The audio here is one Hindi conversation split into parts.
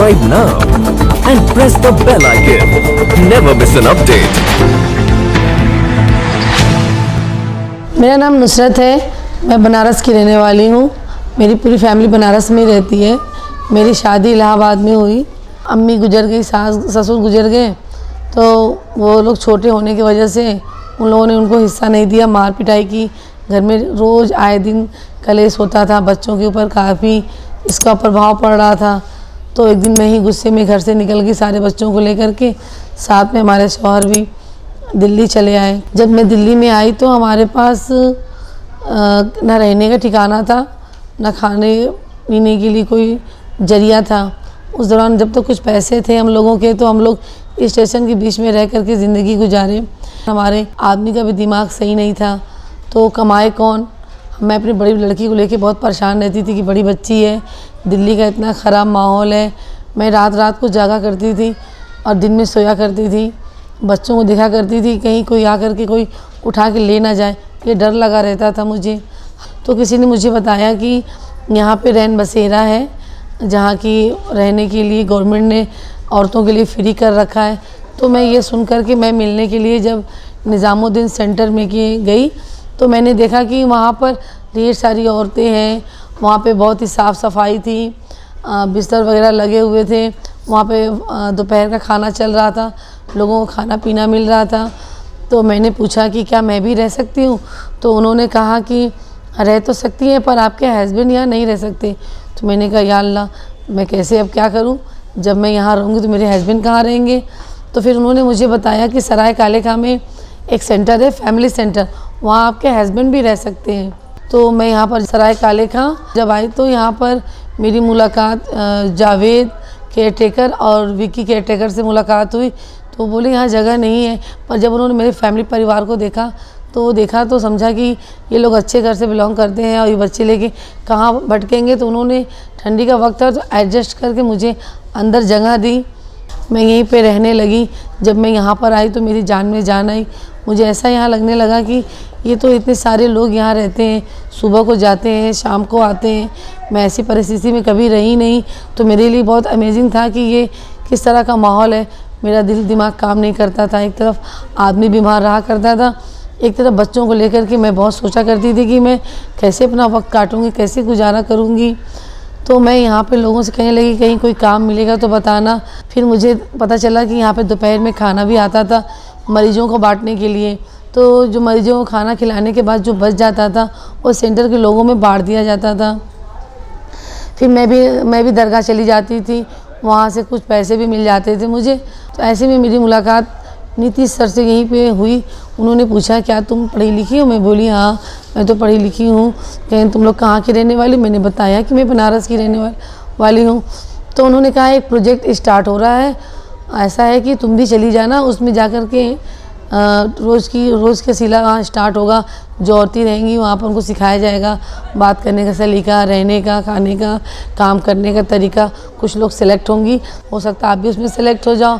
subscribe now and press the bell icon. Never miss an update. मेरा नाम नुसरत है। मैं बनारस की रहने वाली हूँ। मेरी पूरी फैमिली बनारस में ही रहती है। मेरी शादी इलाहाबाद में हुई। अम्मी गुजर गई, सास ससुर गुजर गए, तो वो लोग छोटे होने की वजह से उन लोगों ने उनको हिस्सा नहीं दिया। मार पिटाई की, घर में रोज़ आए दिन कलेश होता था। बच्चों के ऊपर काफ़ी इसका प्रभाव पड़ रहा था। तो एक दिन मैं ही गुस्से में घर से निकल गई सारे बच्चों को लेकर के। साथ में हमारे शौहर भी दिल्ली चले आए। जब मैं दिल्ली में आई तो हमारे पास ना रहने का ठिकाना था, ना खाने पीने के लिए कोई जरिया था। उस दौरान जब तो कुछ पैसे थे हम लोगों के, तो हम लोग स्टेशन के बीच में रह कर के ज़िंदगी गुजारे। हमारे आदमी का भी दिमाग सही नहीं था, तो कमाए कौन। मैं अपनी बड़ी लड़की को लेके बहुत परेशान रहती थी कि बड़ी बच्ची है, दिल्ली का इतना ख़राब माहौल है। मैं रात रात को जागा करती थी और दिन में सोया करती थी। बच्चों को देखा करती थी कहीं कोई आकर के कोई उठा के ले ना जाए, ये डर लगा रहता था मुझे। तो किसी ने मुझे बताया कि यहाँ पे रैन बसेरा है, जहाँ की रहने के लिए गवर्नमेंट ने औरतों के लिए फ्री कर रखा है। तो मैं ये सुन कर के मैं मिलने के लिए जब निज़ामुद्दीन सेंटर में गई, तो मैंने देखा कि वहाँ पर ढेर सारी औरतें हैं। वहाँ पे बहुत ही साफ़ सफाई थी, बिस्तर वगैरह लगे हुए थे। वहाँ पे दोपहर का खाना चल रहा था, लोगों को खाना पीना मिल रहा था। तो मैंने पूछा कि क्या मैं भी रह सकती हूँ। तो उन्होंने कहा कि रह तो सकती हैं, पर आपके हस्बैंड यहाँ नहीं रह सकते। तो मैंने कहा या अल्लाह, मैं कैसे अब क्या करूँ, जब मैं यहाँ रहूँगी तो मेरे हस्बैंड कहाँ रहेंगे। तो फिर उन्होंने मुझे बताया कि सराय काले खां में एक सेंटर है, फैमिली सेंटर, वहाँ आपके हस्बैंड भी रह सकते हैं। तो मैं यहाँ पर सराय काले खां जब आई तो यहाँ पर मेरी मुलाकात जावेद केयरटेकर और विकी केयरटेकर से मुलाकात हुई। तो बोले यहाँ जगह नहीं है। पर जब उन्होंने मेरे फैमिली परिवार को देखा तो समझा कि ये लोग अच्छे घर से बिलोंग करते हैं और ये बच्चे लेके कहाँ भटकेंगे। तो उन्होंने ठंडी का वक्त था तो एडजस्ट करके मुझे अंदर जगह दी। मैं यहीं पे रहने लगी। जब मैं यहाँ पर आई तो मेरी जान में जान आई। मुझे ऐसा यहाँ लगने लगा कि ये तो इतने सारे लोग यहाँ रहते हैं, सुबह को जाते हैं, शाम को आते हैं। मैं ऐसी परिस्थिति में कभी रही नहीं। तो मेरे लिए बहुत अमेजिंग था कि ये किस तरह का माहौल है। मेरा दिल दिमाग काम नहीं करता था। एक तरफ आदमी बीमार रहा करता था, एक तरफ बच्चों को लेकर के मैं बहुत सोचा करती थी कि मैं कैसे अपना वक्त काटूँगी, कैसे गुजारा करूँगी। तो मैं यहाँ पे लोगों से कहने लगी कहीं कोई काम मिलेगा तो बताना। फिर मुझे पता चला कि यहाँ पे दोपहर में खाना भी आता था मरीजों को बांटने के लिए। तो जो मरीजों को खाना खिलाने के बाद जो बच जाता था वो सेंटर के लोगों में बांट दिया जाता था। फिर मैं भी दरगाह चली जाती थी, वहाँ से कुछ पैसे भी मिल जाते थे मुझे। तो ऐसे में मेरी मुलाकात नीतीश सर से यहीं पे हुई। उन्होंने पूछा क्या तुम पढ़ी लिखी हो। मैं बोली हाँ मैं तो पढ़ी लिखी हूँ। कहें तुम लोग कहाँ की रहने वाली। मैंने बताया कि मैं बनारस की रहने वाली हूँ। तो उन्होंने कहा एक प्रोजेक्ट स्टार्ट हो रहा है, ऐसा है कि तुम भी चली जाना, उसमें जा कर के रोज़ के सिला वहाँ स्टार्ट होगा। जो औरतें रहेंगी वहाँ पर उनको सिखाया जाएगा बात करने का सलीका, रहने का, खाने का, काम करने का तरीका। कुछ लोग सेलेक्ट होंगी, हो सकता है आप भी उसमें सेलेक्ट हो जाओ।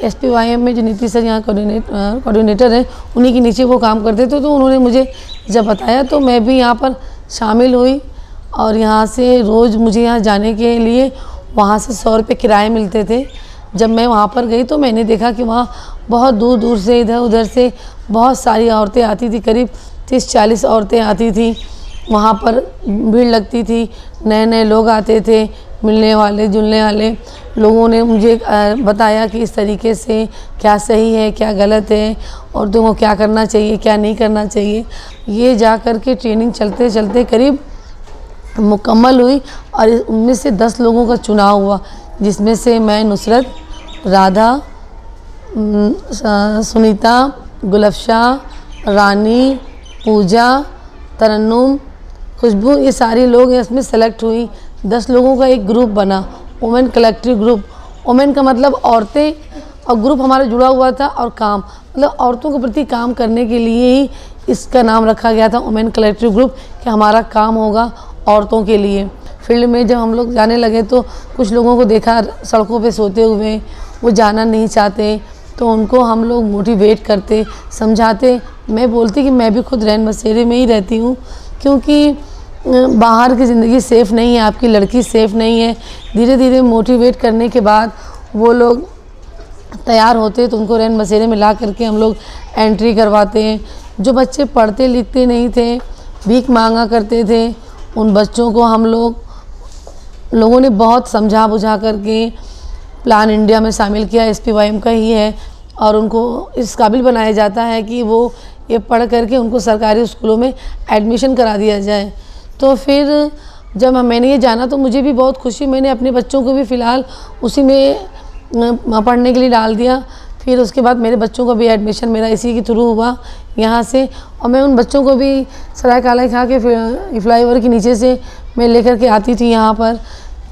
SPYM में जो नीतीश सर यहाँ कोऑर्डिनेटर हैं, उन्हीं के नीचे वो काम करते थे। तो उन्होंने मुझे जब बताया तो मैं भी यहाँ पर शामिल हुई। और यहाँ से रोज़ मुझे यहाँ जाने के लिए वहाँ से 100 रुपये किराए मिलते थे। जब मैं वहाँ पर गई तो मैंने देखा कि वहाँ बहुत दूर दूर से, इधर उधर से बहुत सारी औरतें आती थी। करीब 30-40 औरतें आती थी। वहाँ पर भीड़ लगती थी, नए नए लोग आते थे, मिलने वाले जुलने वाले। लोगों ने मुझे बताया कि इस तरीके से क्या सही है, क्या गलत है, औरतों को क्या करना चाहिए, क्या नहीं करना चाहिए। ये जा कर के ट्रेनिंग चलते चलते करीब मुकम्मल हुई और उनमें से 10 लोगों का चुनाव हुआ, जिसमें से मैं, नुसरत, राधा, सुनीता, गुलफशा, रानी, पूजा, तरन्नुम, खुशबू, ये सारे लोग इसमें सेलेक्ट हुई। 10 लोगों का एक ग्रुप बना, वुमेन कलेक्टिव ग्रुप। वुमेन का मतलब औरतें, और ग्रुप हमारा जुड़ा हुआ था और काम मतलब औरतों के प्रति काम करने के लिए ही इसका नाम रखा गया था वुमेन कलेक्टिव ग्रुप, कि हमारा काम होगा औरतों के लिए। फील्ड में जब हम लोग जाने लगे तो कुछ लोगों को देखा सड़कों पे सोते हुए, वो जाना नहीं चाहते। तो उनको हम लोग मोटिवेट करते, समझाते। मैं बोलती कि मैं भी खुद रैन बसेरे में ही रहती हूँ, क्योंकि बाहर की ज़िंदगी सेफ़ नहीं है, आपकी लड़की सेफ़ नहीं है। धीरे धीरे मोटिवेट करने के बाद वो लोग तैयार होते हैं, तो उनको रैन बसेरे में ला करके हम लोग एंट्री करवाते हैं। जो बच्चे पढ़ते लिखते नहीं थे, भीख मांगा करते थे, उन बच्चों को हम लोगों ने बहुत समझा बुझा करके प्लान इंडिया में शामिल किया। SPYM का ही है, और उनको इस काबिल बनाया जाता है कि वो ये पढ़ करके उनको सरकारी स्कूलों में एडमिशन करा दिया जाए। तो फिर जब मैंने ये जाना तो मुझे भी बहुत खुशी, मैंने अपने बच्चों को भी फ़िलहाल उसी में पढ़ने के लिए डाल दिया। फिर उसके बाद मेरे बच्चों का भी एडमिशन मेरा इसी के थ्रू हुआ यहाँ से, और मैं उन बच्चों को भी सराय काला खा के फ्लाईओवर के नीचे से मैं लेकर के आती थी यहाँ पर।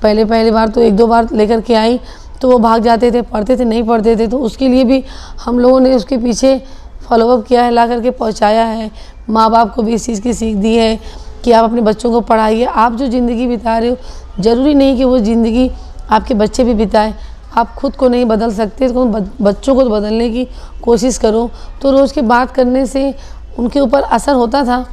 पहले बार तो 1-2 बार लेकर के आई, तो वो भाग जाते थे, पढ़ते थे नहीं पढ़ते थे, तो उसके लिए भी हम लोगों ने उसके पीछे फॉलोअप किया है, ला करके पहुँचाया है। माँ बाप को भी इस चीज़ की सीख दी है कि आप अपने बच्चों को पढ़ाइए। आप जो ज़िंदगी बिता रहे हो, ज़रूरी नहीं कि वो ज़िंदगी आपके बच्चे भी बिताए। आप खुद को नहीं बदल सकते, तो बच्चों को तो बदलने की कोशिश करो। तो रोज़ के बात करने से उनके ऊपर असर होता था।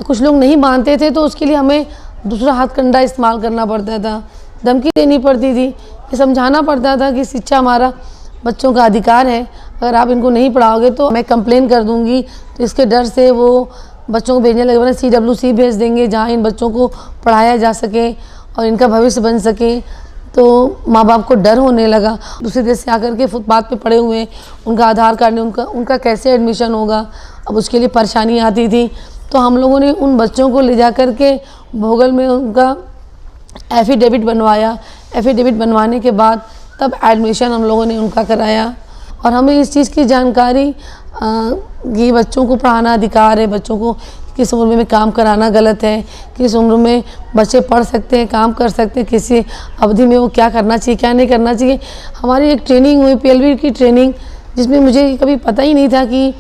कुछ लोग नहीं मानते थे, तो उसके लिए हमें दूसरा हाथ कंडा इस्तेमाल करना पड़ता था, धमकी देनी पड़ती थी, ये समझाना पड़ता था कि शिक्षा हमारा बच्चों का अधिकार है, अगर आप इनको नहीं पढ़ाओगे तो मैं कंप्लेन कर दूंगी। तो इसके डर से वो बच्चों को भेजने लगे, वरना CWC भेज देंगे जहाँ इन बच्चों को पढ़ाया जा सके और इनका भविष्य बन सके। तो माँ बाप को डर होने लगा। दूसरे देश से आकर के फुटपाथ पे पड़े हुए हैं, उनका आधार कार्ड नहीं, उनका कैसे एडमिशन होगा, अब उसके लिए परेशानी आती थी। तो हम लोगों ने उन बच्चों को ले जा कर के भोगल में उनका एफिडेविट बनवाया। एफिडेविट बनवाने के बाद तब एडमिशन हम लोगों ने उनका कराया। और हमें इस चीज़ की जानकारी कि बच्चों को पढ़ाना अधिकार है, बच्चों को किस उम्र में काम कराना गलत है, किस उम्र में बच्चे पढ़ सकते हैं, काम कर सकते हैं, किसी अवधि में वो क्या करना चाहिए क्या नहीं करना चाहिए। हमारी एक ट्रेनिंग हुई PLV की ट्रेनिंग, जिसमें मुझे कभी पता ही नहीं था कि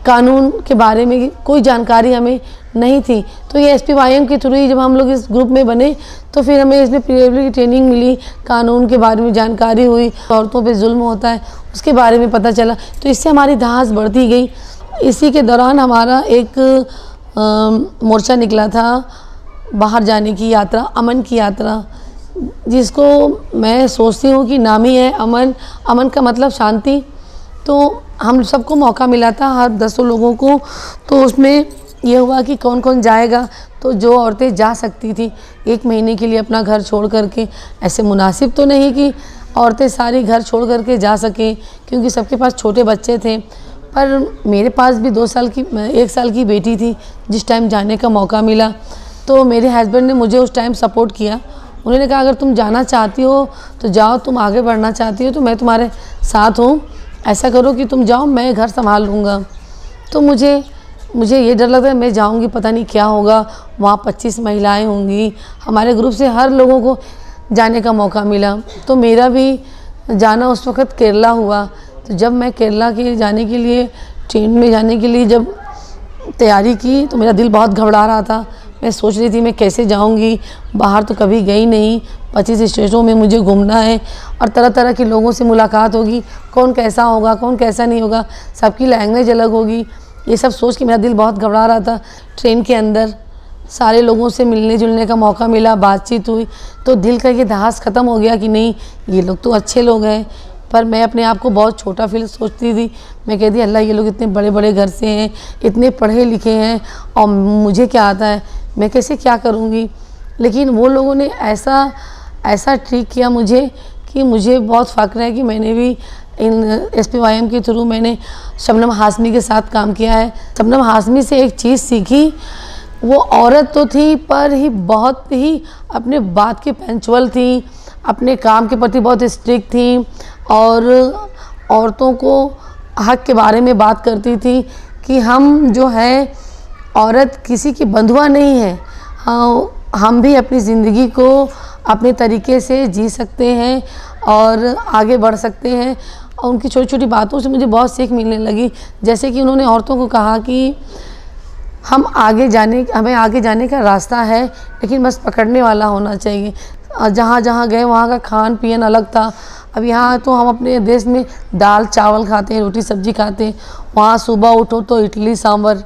कानून के बारे में कोई जानकारी हमें नहीं थी। तो ये SPYM के थ्रू ही जब हम लोग इस ग्रुप में बने, तो फिर हमें इसमें PLV की ट्रेनिंग मिली, कानून के बारे में जानकारी हुई, औरतों पे जुल्म होता है उसके बारे में पता चला। तो इससे हमारी धांस बढ़ती गई। इसी के दौरान हमारा एक मोर्चा निकला था बाहर जाने की यात्रा, अमन की यात्रा, जिसको मैं सोचती हूँ कि नाम ही है अमन। अमन का मतलब शांति। तो हम सबको मौका मिला था, हर 10 लोगों को। तो उसमें ये हुआ कि कौन कौन जाएगा। तो जो औरतें जा सकती थी 1 महीने के लिए अपना घर छोड़ करके, ऐसे मुनासिब तो नहीं कि औरतें सारी घर छोड़ करके जा सकें, क्योंकि सबके पास छोटे बच्चे थे। पर मेरे पास भी 1 साल की बेटी थी जिस टाइम जाने का मौका मिला। तो मेरे हस्बैंड ने मुझे उस टाइम सपोर्ट किया। उन्होंने कहा अगर तुम जाना चाहती हो तो जाओ, तुम आगे बढ़ना चाहती हो तो मैं तुम्हारे साथ हूँ, ऐसा करो कि तुम जाओ, मैं घर संभाल लूँगा। तो मुझे ये डर लगता है मैं जाऊँगी पता नहीं क्या होगा। वहाँ 25 महिलाएं होंगी, हमारे ग्रुप से हर लोगों को जाने का मौका मिला। तो मेरा भी जाना उस वक़्त केरला हुआ। तो जब मैं केरला के जाने के लिए, ट्रेन में जाने के लिए जब तैयारी की, तो मेरा दिल बहुत घबरा रहा था। मैं सोच रही थी मैं कैसे जाऊंगी, बाहर तो कभी गई नहीं, 25 स्टेशनों में मुझे घूमना है और तरह तरह के लोगों से मुलाकात होगी, कौन कैसा होगा कौन कैसा नहीं होगा, सबकी लैंग्वेज अलग होगी। ये सब सोच के मेरा दिल बहुत घबरा रहा था। ट्रेन के अंदर सारे लोगों से मिलने जुलने का मौका मिला, बातचीत हुई, तो दिल का ये धास ख़त्म हो गया कि नहीं ये लोग तो अच्छे लोग हैं। पर मैं अपने आप को बहुत छोटा फील सोचती थी। मैं कहती अल्लाह ये लोग इतने बड़े बड़े घर से हैं, इतने पढ़े लिखे हैं, और मुझे क्या आता है, मैं कैसे क्या करूँगी। लेकिन वो लोगों ने ऐसा ट्रीट किया मुझे कि मुझे बहुत फ़ख्र है कि मैंने भी इन SPYM के थ्रू मैंने शबनम हाशमी के साथ काम किया है। शबनम हाशमी से एक चीज़ सीखी, वो औरत तो थी पर ही बहुत ही अपने बात की पंक्चुअल थी, अपने काम के प्रति बहुत स्ट्रिक्ट थी, और औरतों को हक के बारे में बात करती थी कि हम जो है औरत किसी की बंधुआ नहीं है, हम भी अपनी ज़िंदगी को अपने तरीके से जी सकते हैं और आगे बढ़ सकते हैं। और उनकी छोटी छोटी बातों से मुझे बहुत सीख मिलने लगी। जैसे कि उन्होंने औरतों को कहा कि हमें आगे जाने का रास्ता है, लेकिन बस पकड़ने वाला होना चाहिए। जहाँ जहाँ गए वहाँ का खान पीन अलग था। अब यहाँ तो हम अपने देश में दाल चावल खाते हैं, रोटी सब्जी खाते हैं, वहाँ सुबह उठो तो इडली सांभर,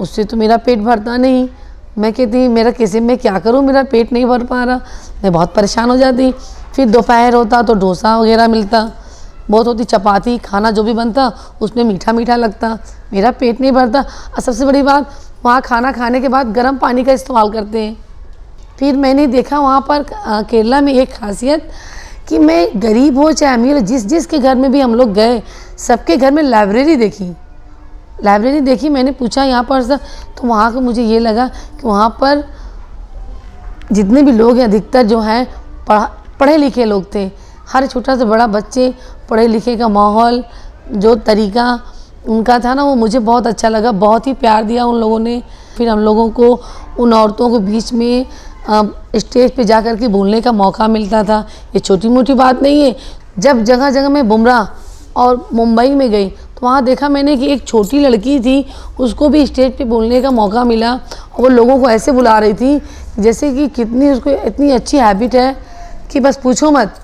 उससे तो मेरा पेट भरता नहीं। मैं कहती मेरा कैसे, मैं क्या करूँ, मेरा पेट नहीं भर पा रहा, मैं बहुत परेशान हो जाती। फिर दोपहर होता तो डोसा वगैरह मिलता, बहुत होती चपाती, खाना जो भी बनता उसमें मीठा मीठा लगता, मेरा पेट नहीं भरता। और सबसे बड़ी बात, वहाँ खाना खाने के बाद गर्म पानी का इस्तेमाल करते हैं। फिर मैंने देखा वहाँ पर केरला में एक खासियत कि मैं गरीब हो चाहे अमीर हो, जिस जिस के घर में भी हम लोग गए, सबके घर में लाइब्रेरी देखी। मैंने पूछा यहाँ पर सर, तो वहाँ को मुझे ये लगा कि वहाँ पर जितने भी लोग हैं अधिकतर जो हैं पढ़े लिखे लोग थे। हर छोटा से बड़ा बच्चे, पढ़े लिखे का माहौल, जो तरीका उनका था ना, वो मुझे बहुत अच्छा लगा। बहुत ही प्यार दिया उन लोगों ने। फिर हम लोगों को उन औरतों को बीच में स्टेज पे जा कर के बोलने का मौका मिलता था। ये छोटी मोटी बात नहीं है। जब जगह जगह मैं बुमराह और मुंबई में गई तो वहाँ देखा मैंने कि एक छोटी लड़की थी, उसको भी स्टेज पे बोलने का मौका मिला। और वो लोगों को ऐसे बुला रही थी जैसे कि कितनी उसको इतनी अच्छी हैबिट है कि बस पूछो मत,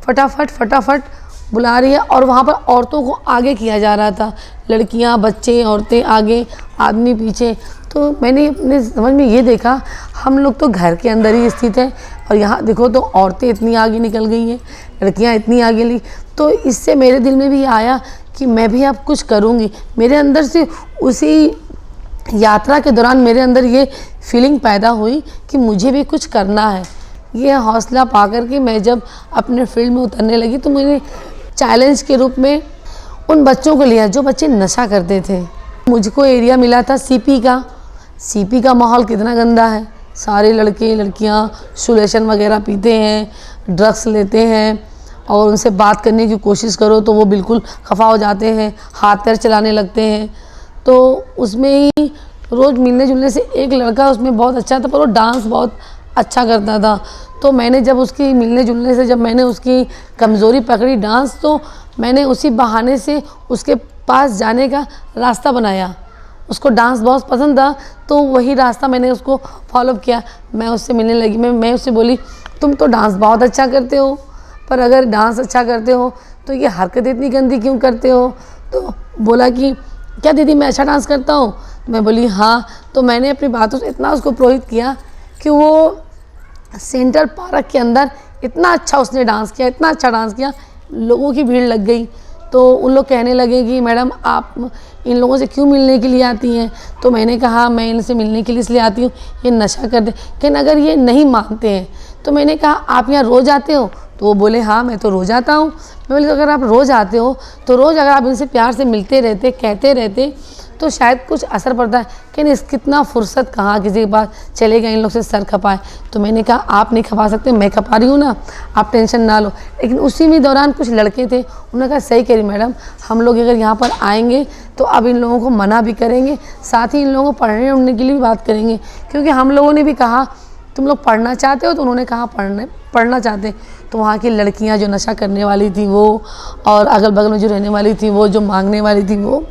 फटाफट बुला रही है। और वहाँ पर औरतों को आगे किया जा रहा था, लड़कियाँ, बच्चे, औरतें आगे, आदमी पीछे। तो मैंने अपने समझ में ये देखा, हम लोग तो घर के अंदर ही स्थित हैं और यहाँ देखो तो औरतें इतनी आगे निकल गई हैं, लड़कियाँ इतनी आगे ली। तो इससे मेरे दिल में भी आया कि मैं भी अब कुछ करूँगी। मेरे अंदर से उसी यात्रा के दौरान मेरे अंदर ये फीलिंग पैदा हुई कि मुझे भी कुछ करना है। ये हौसला पा कर के मैं जब अपने फील्ड में उतरने लगी तो मैंने चैलेंज के रूप में उन बच्चों को लिया जो बच्चे नशा करते थे। मुझको एरिया मिला था सीपी का माहौल कितना गंदा है। सारे लड़के लड़कियां सुलेशन वगैरह पीते हैं, ड्रग्स लेते हैं, और उनसे बात करने की कोशिश करो तो वो बिल्कुल खफा हो जाते हैं, हाथ पैर चलाने लगते हैं। तो उसमें ही रोज़ मिलने जुलने से एक लड़का उसमें बहुत अच्छा था, पर वो डांस बहुत अच्छा करता था। तो मैंने जब उसकी मिलने जुलने से जब मैंने उसकी कमज़ोरी पकड़ी डांस, तो मैंने उसी बहाने से उसके पास जाने का रास्ता बनाया। उसको डांस बहुत पसंद था तो वही रास्ता मैंने उसको फॉलो किया। मैं उससे मिलने लगी, मैं उससे बोली तुम तो डांस बहुत अच्छा करते हो, पर अगर डांस अच्छा करते हो तो ये हरकतें इतनी गंदी क्यों करते हो। तो बोला कि क्या दीदी मैं अच्छा डांस करता हूँ। मैं बोली हाँ। तो मैंने अपनी बातों से इतना उसको प्रोहित किया कि वो सेंट्रल पार्क के अंदर इतना अच्छा उसने डांस किया, इतना अच्छा डांस किया, लोगों की भीड़ लग गई। तो उन लोग कहने लगे कि मैडम आप इन लोगों से क्यों मिलने के लिए आती हैं। तो मैंने कहा मैं इनसे मिलने के लिए इसलिए आती हूँ, ये नशा करते। लेकिन अगर ये नहीं मानते हैं तो मैंने कहा आप यहाँ रोज़ आते हो। तो वो बोले हाँ मैं तो रोज़ आता हूँ। मैं बोली तो अगर आप रोज़ आते हो तो रोज़ अगर आप इनसे प्यार से मिलते रहते, कहते रहते, तो शायद कुछ असर पड़ता है। कि नहीं, कितना फुर्सत कहाँ किसी के पास चले गए इन लोग से सर खपाए। तो मैंने कहा आप नहीं खपा सकते, मैं खपा रही हूँ ना, आप टेंशन ना लो। लेकिन उसी में दौरान कुछ लड़के थे, उन्होंने कहा सही कह रही मैडम, हम लोग अगर यहाँ पर आएंगे तो अब इन लोगों को मना भी करेंगे, साथ ही इन लोगों को पढ़ने उड़ने के लिए भी बात करेंगे। क्योंकि हम लोगों ने भी कहा तुम लोग पढ़ना चाहते हो, तो उन्होंने कहा पढ़ना चाहते। तो वहाँ की लड़कियाँ जो नशा करने वाली थी वो, और अगल बगल में जो रहने वाली थी वो, जो मांगने वाली थी वो,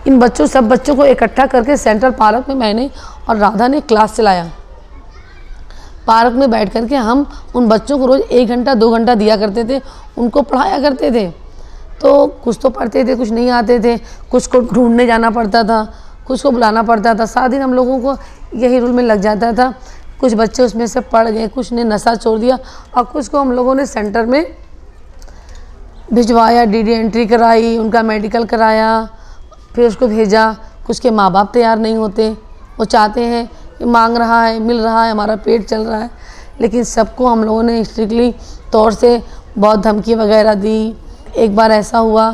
इन सब बच्चों को इकट्ठा करके सेंट्रल पार्क में मैंने और राधा ने क्लास चलाया। पार्क में बैठ करके हम उन बच्चों को रोज़ 1 घंटा 2 घंटा दिया करते थे, उनको पढ़ाया करते थे। तो कुछ तो पढ़ते थे, कुछ नहीं आते थे, कुछ को ढूंढने जाना पड़ता था, कुछ को बुलाना पड़ता था। सारा दिन हम लोगों को यही रूल में लग जाता था। कुछ बच्चे उसमें से पढ़ गए, कुछ ने नशा छोड़ दिया, और कुछ को हम लोगों ने सेंटर में भिजवाया, डीडी एंट्री कराई, उनका मेडिकल कराया, फिर उसको भेजा। कुछ के माँ बाप तैयार नहीं होते, वो चाहते हैं कि मांग रहा है, मिल रहा है, हमारा पेट चल रहा है। लेकिन सबको हम लोगों ने स्ट्रिक्टली तौर से बहुत धमकी वगैरह दी। एक बार ऐसा हुआ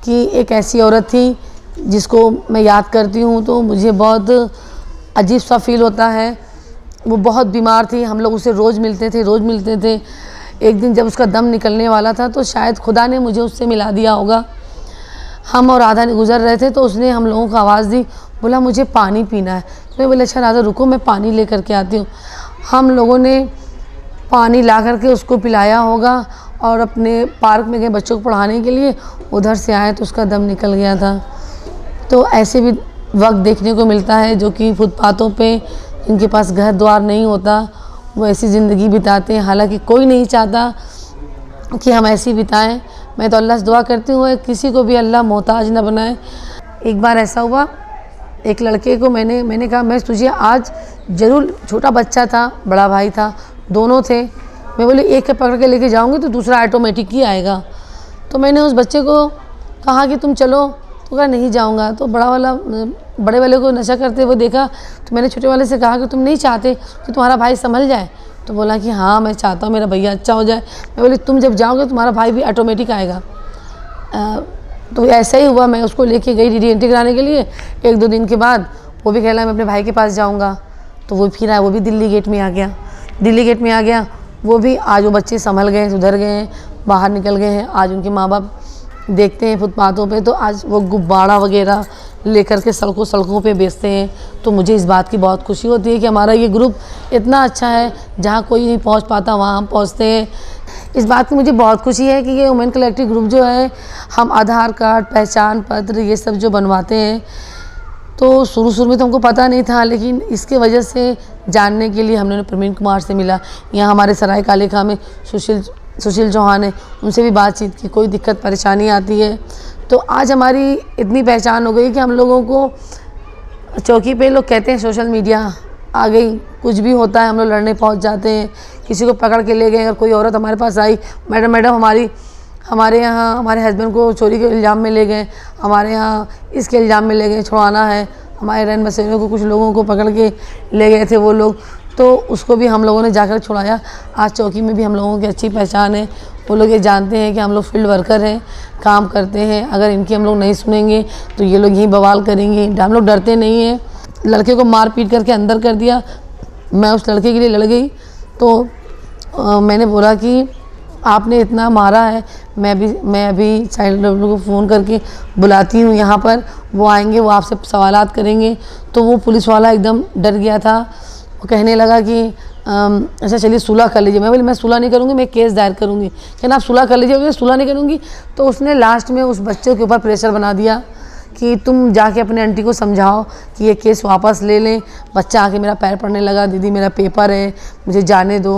कि एक ऐसी औरत थी जिसको मैं याद करती हूँ तो मुझे बहुत अजीब सा फील होता है। वो बहुत बीमार थी, हम लोग उसे रोज़ मिलते थे। एक दिन जब उसका दम निकलने वाला था तो शायद खुदा ने मुझे उससे मिला दिया होगा। हम और राधा ने गुजर रहे थे तो उसने हम लोगों को आवाज़ दी, बोला मुझे पानी पीना है। तो मैं बोला अच्छा राधा रुको, मैं पानी ले करके आती हूँ। हम लोगों ने पानी ला करके उसको पिलाया होगा, और अपने पार्क में गए बच्चों को पढ़ाने के लिए, उधर से आए तो उसका दम निकल गया था। तो ऐसे भी वक्त देखने को मिलता है जो कि फुटपाथों पे जिनके पास घर द्वार नहीं होता वो ऐसी ज़िंदगी बिताते हैं। हालांकि कोई नहीं चाहता कि हम ऐसी बिताएं। मैं तो अल्लाह से दुआ करती हूँ किसी को भी अल्लाह मोहताज न बनाए। एक बार ऐसा हुआ एक लड़के को मैंने कहा मैं तुझे आज ज़रूर, छोटा बच्चा था, बड़ा भाई था, दोनों थे, मैं बोली एक के पकड़ के लेके जाऊंगी तो दूसरा ऑटोमेटिक ही आएगा। तो मैंने उस बच्चे को कहा कि तुम चलो, तो कहा नहीं जाऊंगा। तो बड़े वाले को नशा करते हुए देखा, तो मैंने छोटे वाले से कहा कि तुम नहीं चाहते कि तुम्हारा भाई संभल जाए? तो बोला कि हाँ मैं चाहता हूँ मेरा भैया अच्छा हो जाए। मैं बोली तुम जब जाओगे तुम्हारा भाई भी ऑटोमेटिक आएगा। तो ऐसा ही हुआ, मैं उसको लेके गई री एंट्री कराने के लिए। 1-2 दिन के बाद वो भी कहला मैं अपने भाई के पास जाऊँगा, तो वो फिर आया, वो भी दिल्ली गेट में आ गया। दिल्ली गेट में आ गया वो भी। आज वो बच्चे संभल गए, सुधर गए हैं, बाहर निकल गए हैं। आज उनके माँ बाप देखते हैं फुटपाथों पे, तो आज वो गुब्बारा वगैरह लेकर के सड़कों पे बेचते हैं। तो मुझे इस बात की बहुत खुशी होती है कि हमारा ये ग्रुप इतना अच्छा है, जहाँ कोई नहीं पहुँच पाता वहाँ हम पहुँचते हैं। इस बात की मुझे बहुत खुशी है कि ये वुमेन कलेक्टिव ग्रुप जो है, हम आधार कार्ड, पहचान पत्र ये सब जो बनवाते हैं, तो शुरू में तो हमको पता नहीं था, लेकिन इसके वजह से जानने के लिए हमने प्रवीण कुमार से मिला। यहाँ हमारे सराय काले खां में सुशील चौहान है, उनसे भी बातचीत की, कोई दिक्कत परेशानी आती है तो आज हमारी इतनी पहचान हो गई कि हम लोगों को चौकी पे लोग कहते हैं सोशल मीडिया आ गई, कुछ भी होता है हम लोग लड़ने पहुंच जाते हैं। किसी को पकड़ के ले गए, अगर कोई औरत हमारे पास आई, मैडम हमारे यहाँ हमारे हस्बैंड को चोरी के इल्ज़ाम में ले गए, हमारे यहाँ इसके इल्ज़ाम में ले गए, छुड़वाना है, हमारे रहन बसेरों को कुछ लोगों को पकड़ के ले गए थे वो लोग, तो उसको भी हम लोगों ने जाकर छुड़ाया। आज चौकी में भी हम लोगों की अच्छी पहचान है, वो लोग ये जानते हैं कि हम लोग फील्ड वर्कर हैं, काम करते हैं। अगर इनकी हम लोग नहीं सुनेंगे तो ये लोग यहीं बवाल करेंगे। हम लोग डरते नहीं हैं। लड़के को मार पीट करके अंदर कर दिया, मैं उस लड़के के लिए लड़ गई। तो मैंने बोला कि आपने इतना मारा है, मैं अभी चाइल्ड लाइन को फ़ोन करके बुलाती हूँ यहाँ पर, वो आएंगे, वो आपसे सवालात करेंगे। तो वो पुलिस वाला एकदम डर गया था, वो कहने लगा कि अच्छा चलिए सुलह कर लीजिए। मैं बोली मैं सुलह नहीं करूँगी, मैं केस दायर करूँगी। कहना आप सुलह कर लीजिए। मैं सुलह नहीं करूँगी। तो उसने लास्ट में उस बच्चे के ऊपर प्रेशर बना दिया कि तुम जाके अपने आंटी को समझाओ कि ये केस वापस ले लें। बच्चा आके मेरा पैर पड़ने लगा, दीदी मेरा पेपर है, मुझे जाने दो,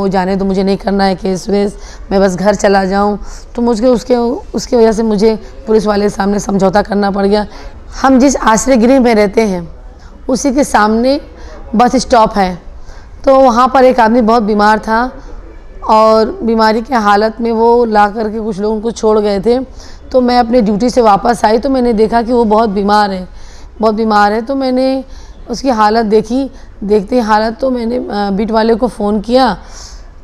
मुझे नहीं करना है केस वेस, मैं बस घर चला जाऊं। तो मुझे उसके वजह से मुझे पुलिस वाले के सामने समझौता करना पड़ गया। हम जिस आश्रय गृह में रहते हैं उसी के सामने बस स्टॉप है। तो वहाँ पर एक आदमी बहुत बीमार था और बीमारी के हालत में वो ला करके कुछ लोगों को छोड़ गए थे। तो मैं अपने ड्यूटी से वापस आई तो मैंने देखा कि वो बहुत बीमार है। तो मैंने उसकी हालत देखी, देखते ही हालत, तो मैंने बीट वाले को फ़ोन किया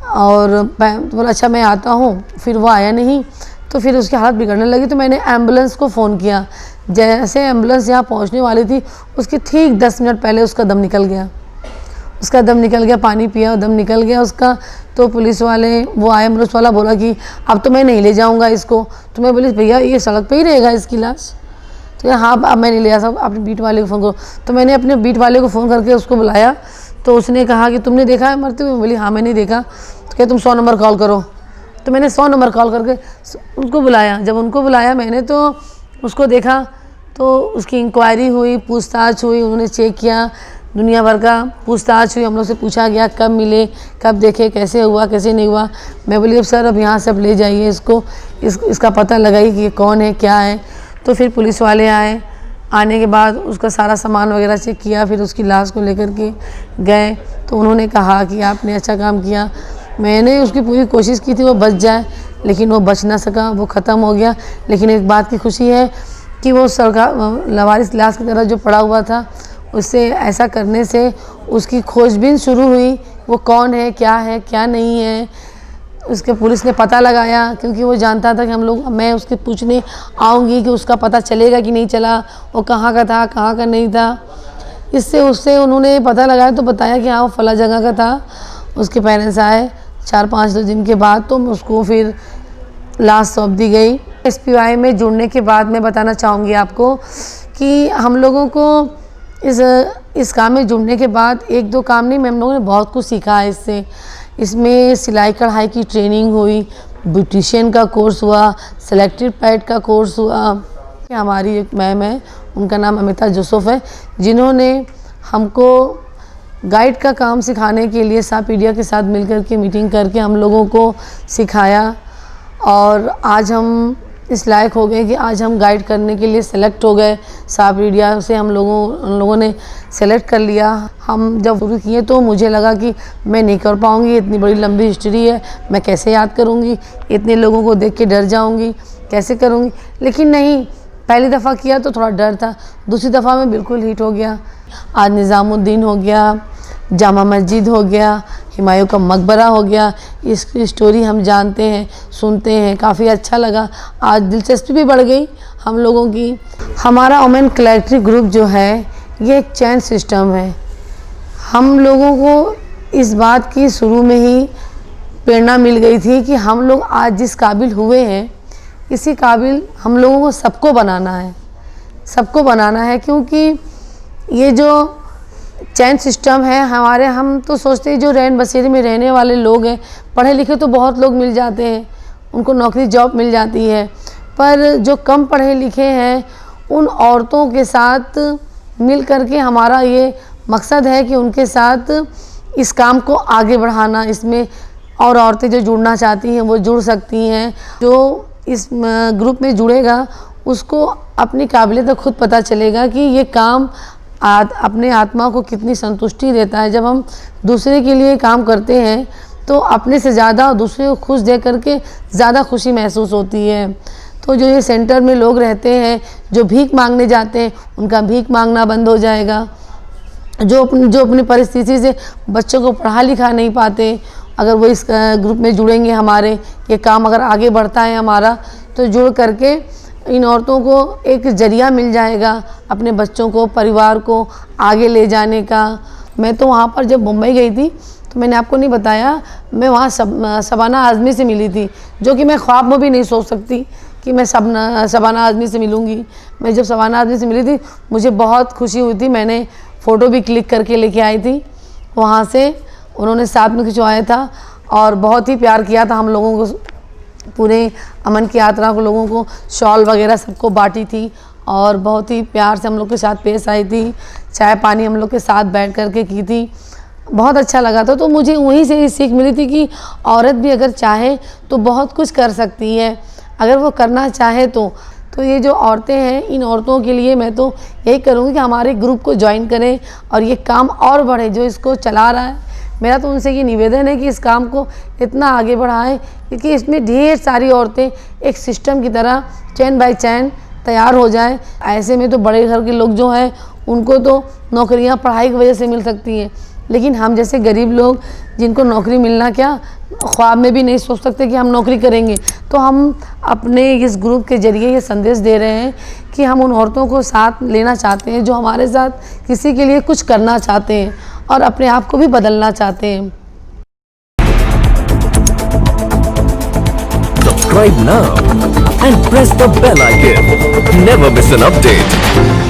और तो बोला अच्छा मैं आता हूँ। फिर वो आया नहीं, तो फिर उसकी हालत बिगड़ने लगी। तो मैंने एम्बुलेंस को फ़ोन किया। जैसे एम्बुलेंस यहाँ पहुँचने वाली थी, उसके ठीक 10 मिनट पहले उसका दम निकल गया। पानी पिया और दम निकल गया उसका। तो पुलिस वाले वो आए, एम्बुलेंस वाला बोला कि अब तो मैं नहीं ले जाऊंगा इसको। तो मैं बोली भैया ये सड़क पे ही रहेगा इसकी लाश। तो हाँ अब मैं नहीं ले जा सकता, अपने बीट वाले को फ़ोन करो। तो मैंने अपने बीट वाले को फ़ोन करके उसको बुलाया। तो उसने कहा कि तुमने देखा है मरते हुए? मैं बोली हाँ मैंने देखा। तो क्या तुम 100 नंबर कॉल करो। तो मैंने 100 नंबर कॉल करके उनको बुलाया। जब उनको बुलाया मैंने तो उसको देखा, तो उसकी इंक्वायरी हुई, पूछताछ हुई, उन्होंने चेक किया, दुनिया भर का पूछताछ हुई। हम लोग से पूछा गया कब मिले, कब देखे, कैसे हुआ, कैसे नहीं हुआ। मैं बोली अब सर अब यहाँ से अब ले जाइए इसको, इसका पता लगाइए कि ये कौन है क्या है। तो फिर पुलिस वाले आए, आने के बाद उसका सारा सामान वगैरह चेक किया, फिर उसकी लाश को लेकर के गए। तो उन्होंने कहा कि आपने अच्छा काम किया। मैंने उसकी पूरी कोशिश की थी वो बच जाए, लेकिन वो बच ना सका, वो ख़त्म हो गया। लेकिन एक बात की खुशी है कि वो सरकार लवारिस लाश की तरह जो पड़ा हुआ था, उससे ऐसा करने से उसकी खोजबीन शुरू हुई, वो कौन है क्या नहीं है। उसके पुलिस ने पता लगाया, क्योंकि वो जानता था कि मैं उसके पूछने आऊँगी कि उसका पता चलेगा कि नहीं चला, वो कहाँ का था कहाँ का नहीं था। उससे उन्होंने पता लगाया तो बताया कि हाँ वो फला जगह का था। उसके पेरेंट्स आए 4-5 दिन के बाद, तो उसको फिर लाश सौंप दी गई। SPY में जुड़ने के बाद मैं बताना चाहूँगी आपको कि हम लोगों को इस काम में जुड़ने के बाद 1-2 काम नहीं, हम लोगों ने बहुत कुछ सीखा है इसमें सिलाई कढ़ाई की ट्रेनिंग हुई, ब्यूटिशियन का कोर्स हुआ, सेलेक्टेड पैड का कोर्स हुआ। हमारी एक मैम है, उनका नाम अमिता जोसेफ है, जिन्होंने हमको गाइड का काम सिखाने के लिए सापीडिया के साथ मिलकर के मीटिंग करके हम लोगों को सिखाया। और आज हम इस लायक हो गए कि आज हम गाइड करने के लिए सेलेक्ट हो गए। साफ मीडिया से उन लोगों ने सेलेक्ट कर लिया। हम जब शुरू किए तो मुझे लगा कि मैं नहीं कर पाऊँगी, इतनी बड़ी लंबी हिस्ट्री है, मैं कैसे याद करूँगी, इतने लोगों को देख के डर जाऊँगी, कैसे करूँगी। लेकिन नहीं, पहली दफ़ा किया तो थोड़ा डर था, दूसरी दफ़ा में बिल्कुल हिट हो गया। आज निज़ामुद्दीन हो गया, जामा मस्जिद हो गया, हुमायूं का मकबरा हो गया, इसकी स्टोरी हम जानते हैं, सुनते हैं, काफ़ी अच्छा लगा। आज दिलचस्पी भी बढ़ गई हम लोगों की। हमारा वुमेन कलेक्ट्री ग्रुप जो है ये एक चैन सिस्टम है। हम लोगों को इस बात की शुरू में ही प्रेरणा मिल गई थी कि हम लोग आज जिस काबिल हुए हैं, इसी काबिल हम लोगों को सबको बनाना है, सबको बनाना है। क्योंकि ये जो चैन सिस्टम है हमारे, हम तो सोचते हैं जो रैन बसेरे में रहने वाले लोग हैं, पढ़े लिखे तो बहुत लोग मिल जाते हैं, उनको नौकरी जॉब मिल जाती है, पर जो कम पढ़े लिखे हैं उन औरतों के साथ मिल करके हमारा ये मकसद है कि उनके साथ इस काम को आगे बढ़ाना। इसमें और औरतें जो जुड़ना चाहती हैं वो जुड़ सकती हैं। जो इस ग्रुप में जुड़ेगा उसको अपनी काबिलियत खुद पता चलेगा कि ये काम अपने आत्मा को कितनी संतुष्टि देता है। जब हम दूसरे के लिए काम करते हैं तो अपने से ज़्यादा दूसरे को खुश देख करके ज़्यादा खुशी महसूस होती है। तो जो ये सेंटर में लोग रहते हैं, जो भीख मांगने जाते हैं, उनका भीख मांगना बंद हो जाएगा। जो अपनी परिस्थिति से बच्चों को पढ़ा लिखा नहीं पाते, अगर वो इस ग्रुप में जुड़ेंगे, हमारे ये काम अगर आगे बढ़ता है हमारा, तो जुड़ करके इन औरतों को एक ज़रिया मिल जाएगा अपने बच्चों को, परिवार को आगे ले जाने का। मैं तो वहाँ पर जब मुंबई गई थी तो मैंने आपको नहीं बताया, मैं वहाँ शबाना आज़मी से मिली थी, जो कि मैं ख्वाब में भी नहीं सोच सकती कि मैं शबाना आज़मी से मिलूँगी। मैं जब शबाना आज़मी से मिली थी मुझे बहुत खुशी हुई थी। मैंने फ़ोटो भी क्लिक करके लेके आई थी वहाँ से, उन्होंने साथ में खिंचवाया था और बहुत ही प्यार किया था हम लोगों को। पूरे अमन की यात्रा को लोगों को शॉल वगैरह सबको बांटी थी और बहुत ही प्यार से हम लोग के साथ पेश आई थी। चाय पानी हम लोग के साथ बैठ कर के की थी, बहुत अच्छा लगा था। तो मुझे वहीं से ही सीख मिली थी कि औरत भी अगर चाहे तो बहुत कुछ कर सकती है, अगर वो करना चाहे तो ये जो औरतें हैं, इन औरतों के लिए मैं तो यही करूँगी कि हमारे ग्रुप को ज्वाइन करें और ये काम और बढ़े। जो इसको चला रहा है, मेरा तो उनसे ये निवेदन है कि इस काम को इतना आगे बढ़ाएं, क्योंकि इसमें ढेर सारी औरतें एक सिस्टम की तरह चैन बाय चैन तैयार हो जाएं। ऐसे में तो बड़े घर के लोग जो हैं उनको तो नौकरियां पढ़ाई की वजह से मिल सकती हैं, लेकिन हम जैसे गरीब लोग जिनको नौकरी मिलना क्या ख्वाब में भी नहीं सोच सकते कि हम नौकरी करेंगे। तो हम अपने इस ग्रुप के ज़रिए ये संदेश दे रहे हैं कि हम उन औरतों को साथ लेना चाहते हैं जो हमारे साथ किसी के लिए कुछ करना चाहते हैं और अपने आप को भी बदलना चाहते हैं। Subscribe now and press the bell icon. Never miss an update.